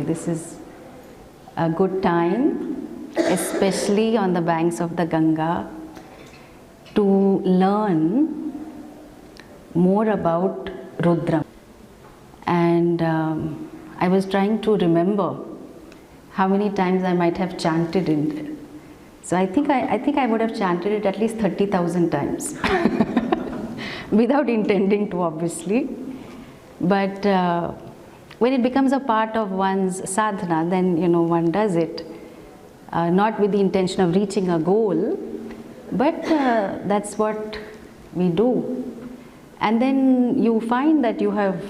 This is a good time, especially on the banks of the Ganga, to learn more about Rudram. And I was trying to remember how many times I might have chanted it. So I think I would have chanted it at least 30,000 times without intending to, obviously. But when it becomes a part of one's sadhana, then one does it not with the intention of reaching a goal, but that's what we do. And then you find that you have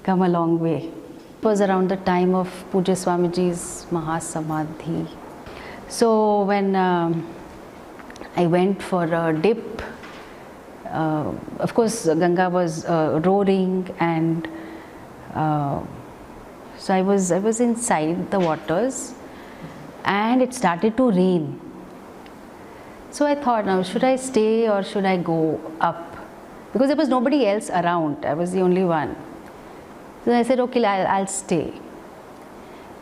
come a long way. It was around the time of Pujya Swamiji's Mahasamadhi. So when I went for a dip, of course Ganga was roaring, and so I was inside the waters, and it started to rain. So I thought, now should I stay or should I go up? Because there was nobody else around, I was the only one. So I said, okay, I'll stay.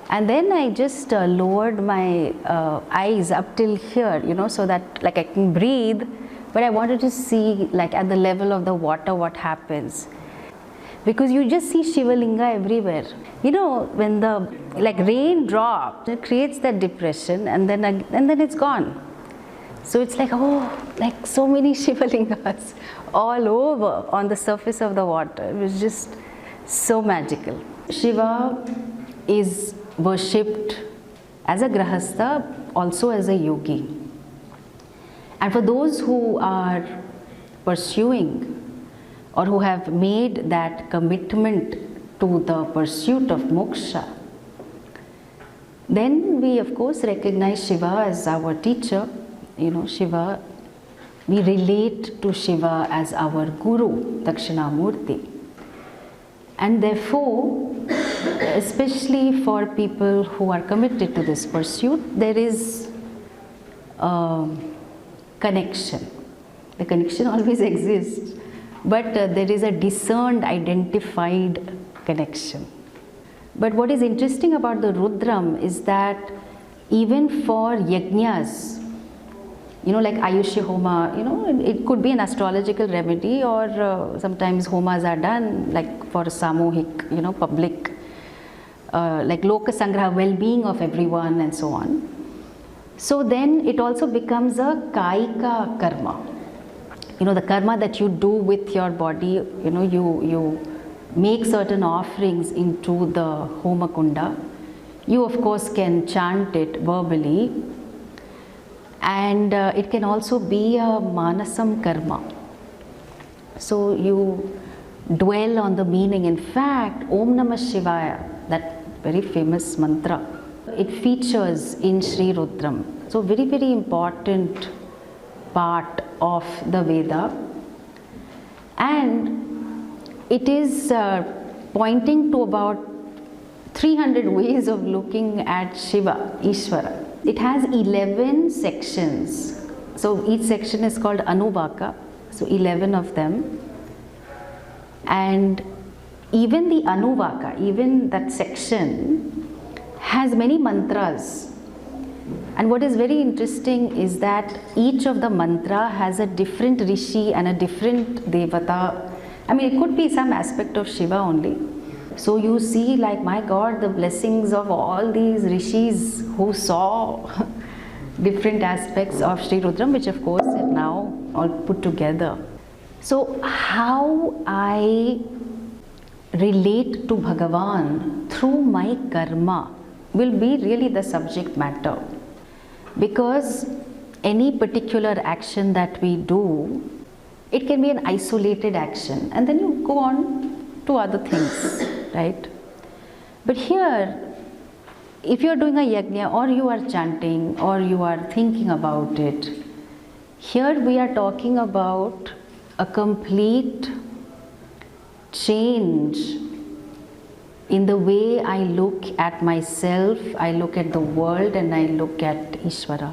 And then I just lowered my eyes up till here, so that like I can breathe, but I wanted to see like at the level of the water what happens. Because you just see Shiva Linga everywhere. When the rain drops, it creates that depression, and then it's gone. So it's like, like so many Shiva Lingas all over on the surface of the water. It was just so magical. Shiva is worshipped as a grahastha, also as a yogi. And for those who are pursuing or who have made that commitment to the pursuit of moksha, then we of course recognize Shiva as our teacher. Shiva, we relate to Shiva as our Guru, Dakshinamurti. And therefore, especially for people who are committed to this pursuit, there is a connection. The connection always exists, but there is a discerned, identified connection. But what is interesting about the Rudram is that even for yajnas, like Ayushya Homa, it could be an astrological remedy, or sometimes homas are done like for samohik, public, like Loka Sangraha, well-being of everyone and so on. So then it also becomes a kaika karma. The karma that you do with your body, you make certain offerings into the Homa Kunda. You of course can chant it verbally. And it can also be a manasam karma. So you dwell on the meaning. In fact, Om Namah Shivaya, that very famous mantra, it features in Sri Rudram. So very, very important part of the Veda. And it is pointing to about 300 ways of looking at Shiva, Ishvara. It has 11 sections. So each section is called Anuvaka. So 11 of them. And even the Anuvaka, even that section, has many mantras. And what is very interesting is that each of the mantra has a different rishi and a different devata. I mean, it could be some aspect of Shiva only. So you see, like, my God, the blessings of all these rishis who saw different aspects of Sri Rudram, which of course are now all put together. So how I relate to Bhagavan through my karma will be really the subject matter. Because any particular action that we do, it can be an isolated action, and then you go on to other things, right? But here, if you are doing a yajna, or you are chanting, or you are thinking about it, here we are talking about a complete change in the way I look at myself, I look at the world, and I look at Ishvara.